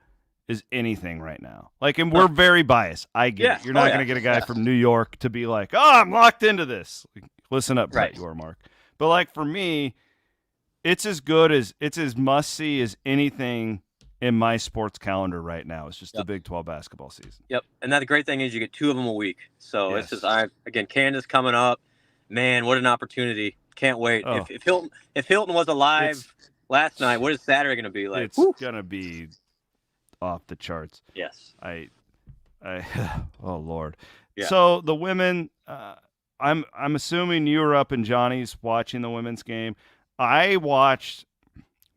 as anything right now. Like, and we're very biased. I get it. You're not going to get a guy from New York to be like, oh, I'm locked into this. Like, listen up, Brett Yormark. But, like, for me, it's as must-see as anything in my sports calendar right now. It's just the Big 12 basketball season. Yep. And the great thing is you get 2 of them a week. So it's just, again, Canada's coming up. Man, what an opportunity. Can't wait. Oh. If Hilton was alive last night, what is Saturday going to be like? It's going to be off the charts. Yes. Oh Lord. Yeah. So the women, I'm assuming you were up in Johnny's watching the women's game. I watched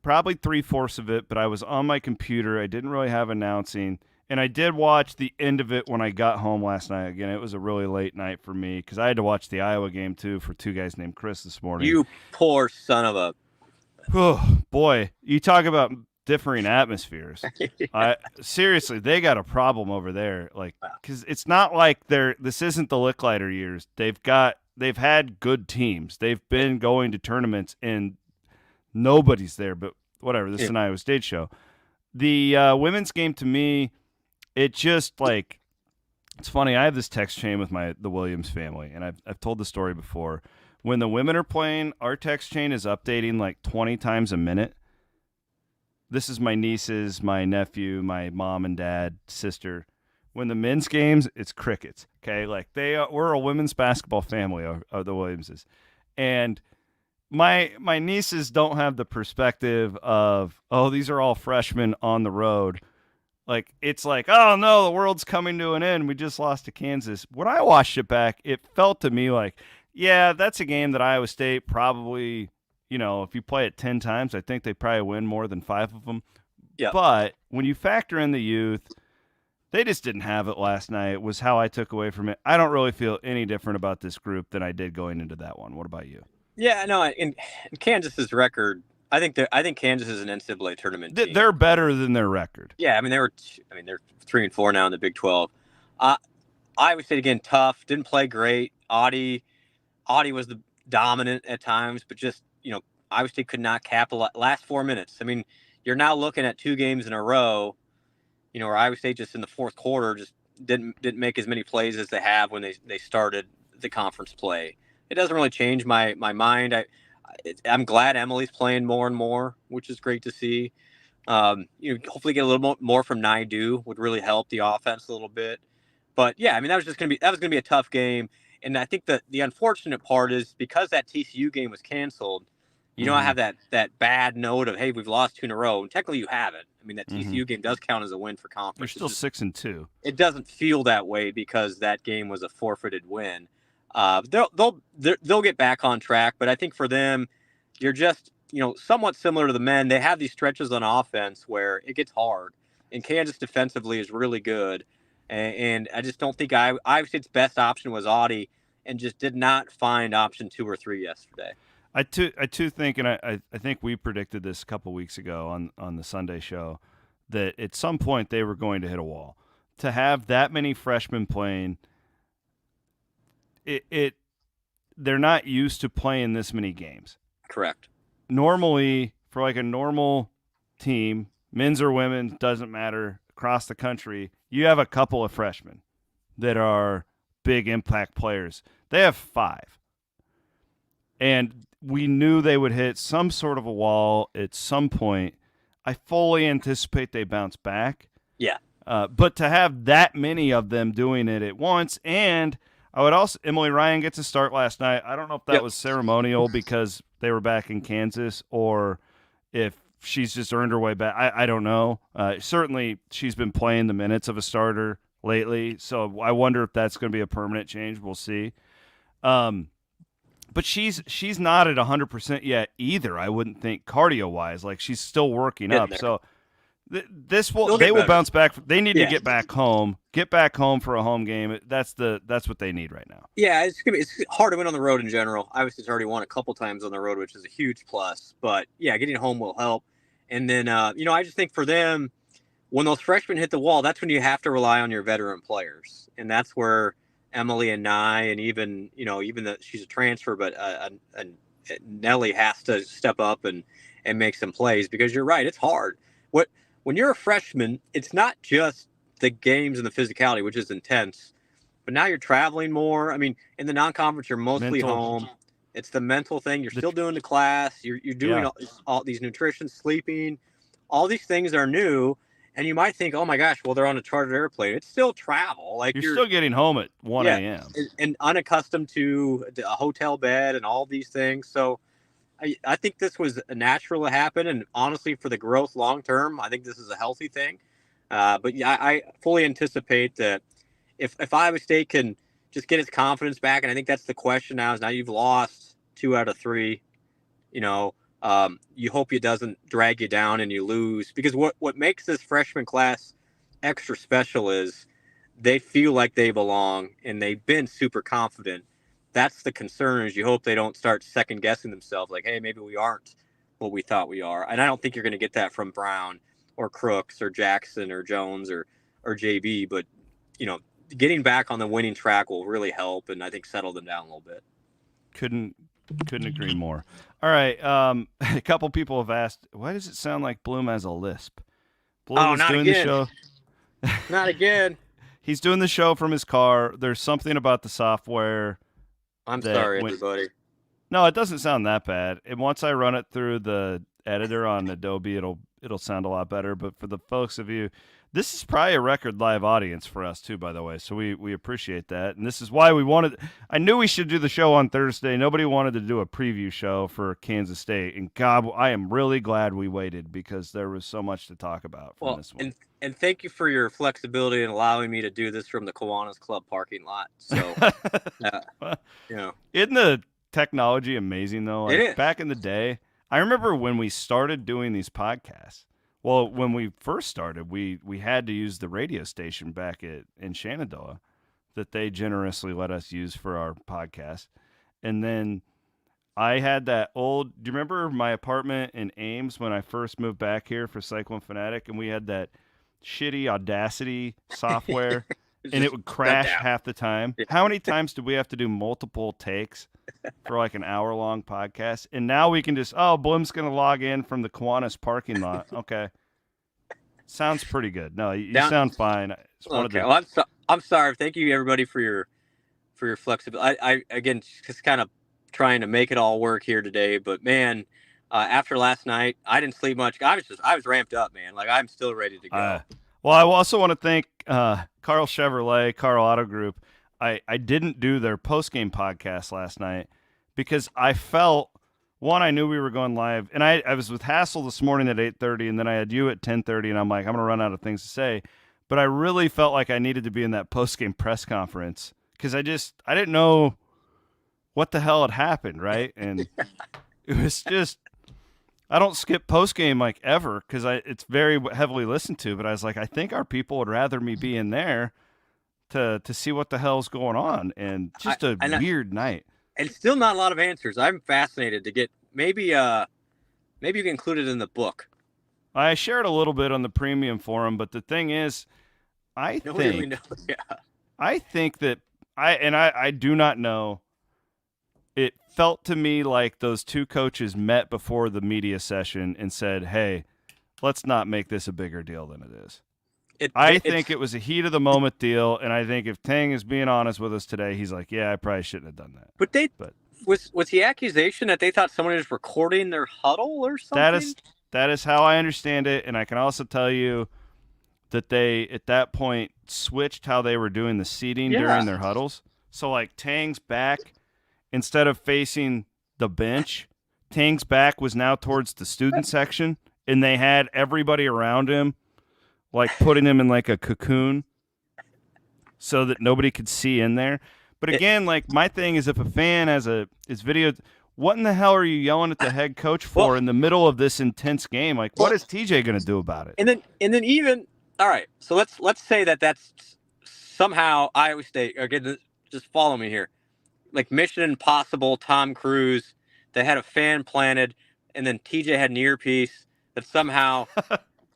probably 3/4 of it, but I was on my computer. I didn't really have announcing, and I did watch the end of it when I got home last night. Again, it was a really late night for me because I had to watch the Iowa game too for two guys named Chris this morning. You poor son of a. Oh, boy, you talk about differing atmospheres. Seriously, they got a problem over there. Like, because it's not like this isn't the Licklider years. They've had good teams. They've been going to tournaments and nobody's there. But whatever. This is an Iowa State show. The women's game, to me, it just like it's funny. I have this text chain with the Williams family, and I've told the story before. When the women are playing, our text chain is updating like 20 times a minute. This is my nieces, my nephew, my mom and dad, sister. When the men's games, it's crickets. Okay, like we're a women's basketball family of the Williamses, and my nieces don't have the perspective of, oh, these are all freshmen on the road. Like, it's like, oh no, the world's coming to an end. We just lost to Kansas. When I watched it back, it felt to me like, yeah, that's a game that Iowa State probably, if you play it 10 times, I think they probably win more than 5 of them. Yeah. But when you factor in the youth, they just didn't have it last night, was how I took away from it. I don't really feel any different about this group than I did going into that one. What about you? Yeah, no, in Kansas's record, I think Kansas is an NCAA tournament team. They're better than their record. Yeah, they're 3-4 now in the Big 12. Iowa State, again, tough, didn't play great. Audie was the dominant at times, but just, Iowa State could not capitalize. Last 4 minutes. You're now looking at 2 games in a row, where Iowa State just in the fourth quarter just didn't make as many plays as they have when they started the conference play. It doesn't really change my mind. I'm glad Emily's playing more and more, which is great to see. Hopefully get a little more from Naidu would really help the offense a little bit. But yeah, that was going to be a tough game. And I think the unfortunate part is because that TCU game was canceled, I have that bad note of, hey, we've lost 2 in a row. And technically you haven't. That TCU game does count as a win for conference. They're still 6-2. It doesn't feel that way because that game was a forfeited win. They'll get back on track, but I think for them, you're just somewhat similar to the men. They have these stretches on offense where it gets hard, and Kansas defensively is really good, and I just don't think Iowa State's best option was Audie, and just did not find option 2 or 3 yesterday. I too think, and I think we predicted this a couple weeks ago on the Sunday show, that at some point they were going to hit a wall. To have that many freshmen playing, they're not used to playing this many games. Correct. Normally, for like a normal team, men's or women's, doesn't matter, across the country, you have a couple of freshmen that are big impact players. They have 5. And we knew they would hit some sort of a wall at some point. I fully anticipate they bounce back. Yeah. But to have that many of them doing it at once, and I would also, Emily Ryan gets a start last night. I don't know if that was ceremonial because they were back in Kansas or if she's just earned her way back. I don't know. Certainly she's been playing the minutes of a starter lately, so I wonder if that's going to be a permanent change. We'll see. But she's not at 100% yet either, I wouldn't think, cardio-wise. Like, she's still working up. There. So they will bounce back. They need to get back home for a home game. That's what they need right now. Yeah, it's hard to win on the road in general. Obviously, it's already won a couple times on the road, which is a huge plus. But yeah, getting home will help. And then I just think for them, when those freshmen hit the wall, that's when you have to rely on your veteran players, and that's where Emily and Nye, and even that she's a transfer, but Nelly has to step up and make some plays, because you're right, it's hard. When you're a freshman, it's not just the games and the physicality, which is intense, but now you're traveling more. In the non-conference, you're mostly home. It's the mental thing. You're still doing the class. You're doing all these nutrition, sleeping, all these things are new. And you might think, oh my gosh, well, they're on a chartered airplane. It's still travel. Like you're still getting home at 1 a.m. And unaccustomed to a hotel bed and all these things. So I think this was natural to happen. And honestly, for the growth long term, I think this is a healthy thing. But yeah, I fully anticipate that if Iowa State can just get its confidence back, and I think that's the question now. Is now you've lost 2 out of 3. You know, you hope it doesn't drag you down and you lose, because what makes this freshman class extra special is they feel like they belong and they've been super confident. That's the concern, is you hope they don't start second guessing themselves, like, hey, maybe we aren't what we thought we are. And I don't think you're going to get that from Brown or Crooks or Jackson or Jones or JB, but you know, getting back on the winning track will really help, and I think settle them down a little bit. Couldn't agree more. All right, a couple people have asked, why does it sound like Blum has a lisp? Blum is not doing again. the show. Not again. He's doing the show from his car. There's something about the software. I'm sorry, everybody. No, it doesn't sound that bad. And once I run it through the editor on Adobe, it'll sound a lot better. But for the folks of you, this is probably a record live audience for us too, by the way. So we appreciate that. And this is why we wanted, I knew we should do the show on Thursday. Nobody wanted to do a preview show for Kansas State. And God, I am really glad we waited, because there was so much to talk about from this one. And thank you for your flexibility in allowing me to do this from the Kiwanis Club parking lot. So, you know. Isn't the technology amazing, though? Like, it is. Back in the day, I remember when we started doing these podcasts. Well, when we first started, we had to use the radio station back in Shenandoah that they generously let us use for our podcast. And then I had that old, do you remember my apartment in Ames when I first moved back here for Cyclone Fanatic? And we had that shitty Audacity software, and it would crash half the time. Yeah. How many times did we have to do multiple takes for like an hour-long podcast? And now we can just, Blum's going to log in from the Kiwanis parking lot. Okay. Sounds pretty good. No, you sound fine. Okay. Well, I'm sorry. Thank you, everybody, for your flexibility. I again, just kind of trying to make it all work here today. But, man, after last night, I didn't sleep much. I was ramped up, man. Like, I'm still ready to go. Well, I also want to thank Carl Chevrolet, Carl Auto Group. I didn't do their post-game podcast last night because I felt, one, I knew we were going live. And I was with Hassel this morning at 8:30, and then I had you at 10:30, and I'm like, I'm going to run out of things to say. But I really felt like I needed to be in that post-game press conference because I didn't know what the hell had happened, right? And it was just, I don't skip post-game like ever because it's very heavily listened to, but I was like, I think our people would rather me be in there to see what the hell's going on. And just a weird night. And still not a lot of answers. I'm fascinated to get, maybe you can include it in the book. I shared a little bit on the premium forum, but the thing is, I think that I do not know. It felt to me like those two coaches met before the media session and said, hey, let's not make this a bigger deal than it is. I think it was a heat of the moment deal, and I think if Tang is being honest with us today, he's like, yeah, I probably shouldn't have done that. But was the accusation that they thought someone was recording their huddle or something? That is how I understand it, and I can also tell you that they, at that point, switched how they were doing the seating during their huddles. So, like, Tang's back, instead of facing the bench, Tang's back was now towards the student section, and they had everybody around him, like, putting him in, like, a cocoon so that nobody could see in there. But, again, like, my thing is if a fan has his video, what in the hell are you yelling at the head coach for in the middle of this intense game? Like, what is TJ going to do about it? And then even, all right, so let's say that's somehow Iowa State, again, just follow me here. Like Mission Impossible, Tom Cruise, they had a fan planted, and then TJ had an earpiece that somehow,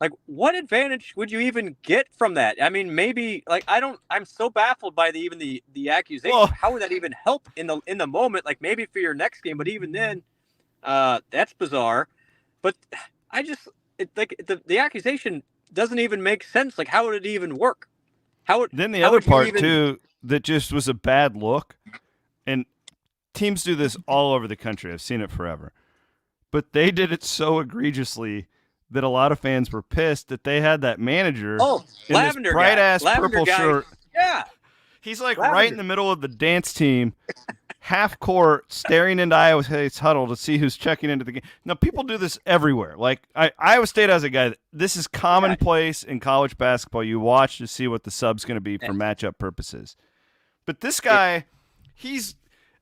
like, what advantage would you even get from that? I mean, maybe, like, I'm so baffled by the accusation. Well, how would that even help in the moment? Like, maybe for your next game, but even then, that's bizarre. But the accusation doesn't even make sense. Like, how would it even work? Then the other part too that just was a bad look, and teams do this all over the country. I've seen it forever, but they did it so egregiously that a lot of fans were pissed that they had that manager in this bright ass purple shirt. Yeah, he's like right in the middle of the dance team, half court staring into Iowa State's huddle to see who's checking into the game. Now, people do this everywhere. Like, Iowa State has a guy. This is commonplace in college basketball. You watch to see what the sub's going to be for matchup purposes. But this guy, he's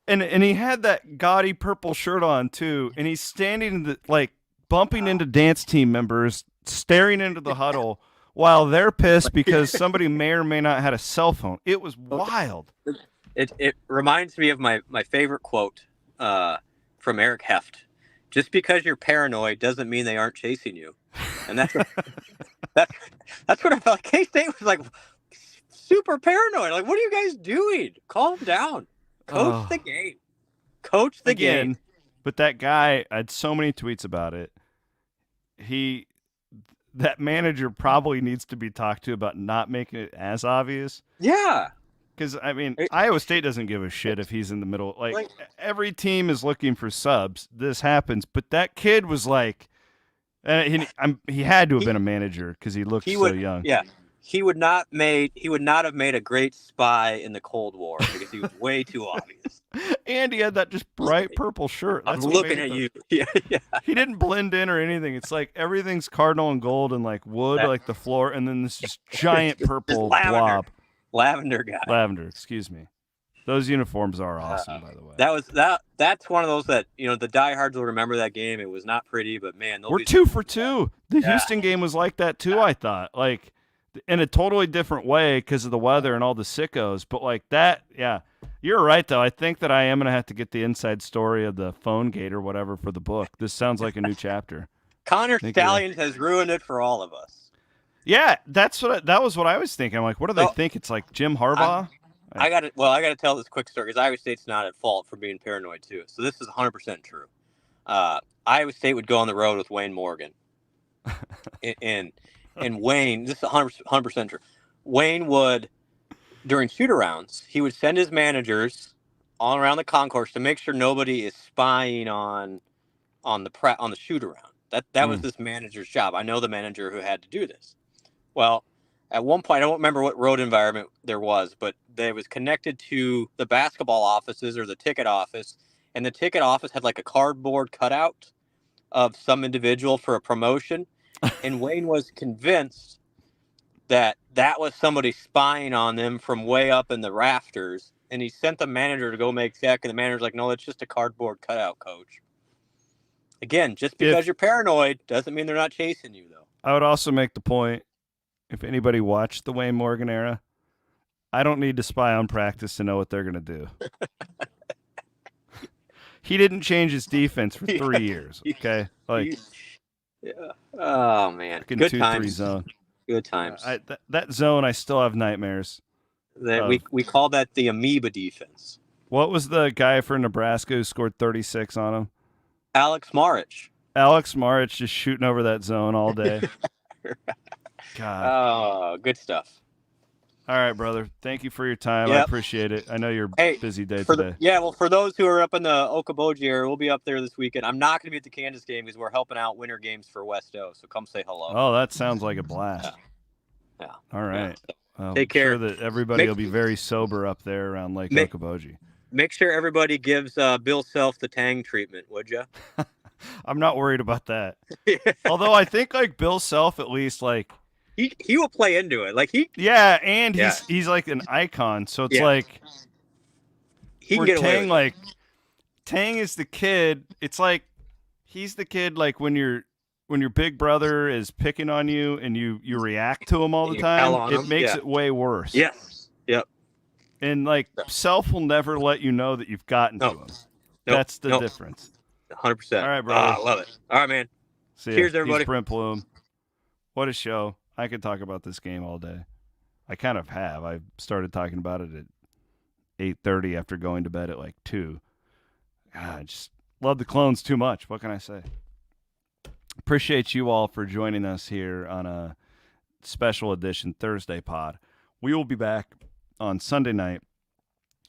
and he had that gaudy purple shirt on too, and he's standing in the, like, bumping into dance team members, staring into the huddle while they're pissed because somebody may or may not had a cell phone. It was wild. It reminds me of my favorite quote from Eric Heft. Just because you're paranoid doesn't mean they aren't chasing you. And that's what I felt. K-State was like super paranoid. Like, what are you guys doing? Calm down. Coach the game. Coach the game. But that guy, I had so many tweets about it. That manager probably needs to be talked to about not making it as obvious. Yeah. Because, I mean, Iowa State doesn't give a shit if he's in the middle. Like, every team is looking for subs. This happens. But that kid was like, he had to have been a manager because he looked so young. Yeah. He would not have made a great spy in the Cold War because he was way too obvious. And he had that just bright purple shirt. I'm looking at you. Yeah. He didn't blend in or anything. It's like everything's cardinal and gold and like wood, like the floor, and then this just giant purple blob. Lavender guy. Lavender, excuse me. Those uniforms are awesome, by the way. That's one of those that, the diehards will remember that game. It was not pretty, but man, we're 2 for 2. The Houston game was like that too, I thought. Like, in a totally different way because of the weather and all the sickos. But like that, yeah. You're right, though. I think that I am going to have to get the inside story of the phone gate or whatever for the book. This sounds like a new chapter. Connor Stallions has ruined it for all of us. Yeah, that was what I was thinking. I'm like, what do they think? It's like Jim Harbaugh? I got to tell this quick story because Iowa State's not at fault for being paranoid, too. So this is 100% true. Iowa State would go on the road with Wayne Morgan. And Wayne, this is 100% true. Wayne would, during shoot-arounds, he would send his managers all around the concourse to make sure nobody is spying on the shoot-around. That was this manager's job. I know the manager who had to do this. Well, at one point, I don't remember what road environment there was, but it was connected to the basketball offices or the ticket office, and the ticket office had like a cardboard cutout of some individual for a promotion. And Wayne was convinced that was somebody spying on them from way up in the rafters. And he sent the manager to go make check. And the manager's like, no, it's just a cardboard cutout, coach. Again, just because you're paranoid doesn't mean they're not chasing you, though. I would also make the point, if anybody watched the Wayne Morgan era, I don't need to spy on practice to know what they're going to do. He didn't change his defense for 3 years, okay? Like... Yeah. Oh man. Good times. Zone. Good times. That zone, I still have nightmares. We call that the amoeba defense. What was the guy for Nebraska who scored 36 on him? Alex Marich. Alex Marich just shooting over that zone all day. God. Oh, good stuff. All right, brother. Thank you for your time. Yep. I appreciate it. I know you're busy day today. For those who are up in the Okoboji area, we'll be up there this weekend. I'm not going to be at the Kansas game because we're helping out winter games for West O. So come say hello. Oh, that sounds like a blast. Yeah. All right. Yeah. Take care. I'm sure that everybody will be very sober up there around Lake Okoboji. Make sure everybody gives Bill Self the Tang treatment, would you? I'm not worried about that. Although I think like Bill Self, at least like, He will play into it. Like he's like an icon. So it's like he can get away with it. Tang is the kid. It's like he's the kid like when your big brother is picking on you and you react to him all the time. It makes it way worse. Yes. Yep. And like Self will never let you know that you've gotten to him. That's the difference. 100%. All right, brother. I love it. All right, man. Cheers, everybody. He's Brent Blum. What a show. I could talk about this game all day. I kind of have. I started talking about it at 8:30 after going to bed at like 2. God, I just love the Clones too much. What can I say? Appreciate you all for joining us here on a special edition Thursday pod. We will be back on Sunday night.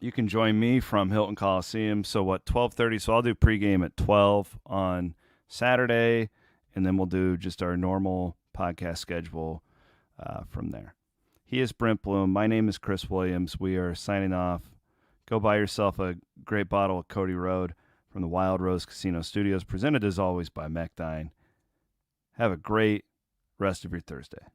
You can join me from Hilton Coliseum. So 12:30? So I'll do pregame at 12 on Saturday, and then we'll do just our normal podcast schedule from there. He is Brent Blum. My name is Chris Williams. We are signing off. Go buy yourself a great bottle of Cody Road from the Wild Rose Casino Studios, presented as always by Mechdyne. Have a great rest of your Thursday.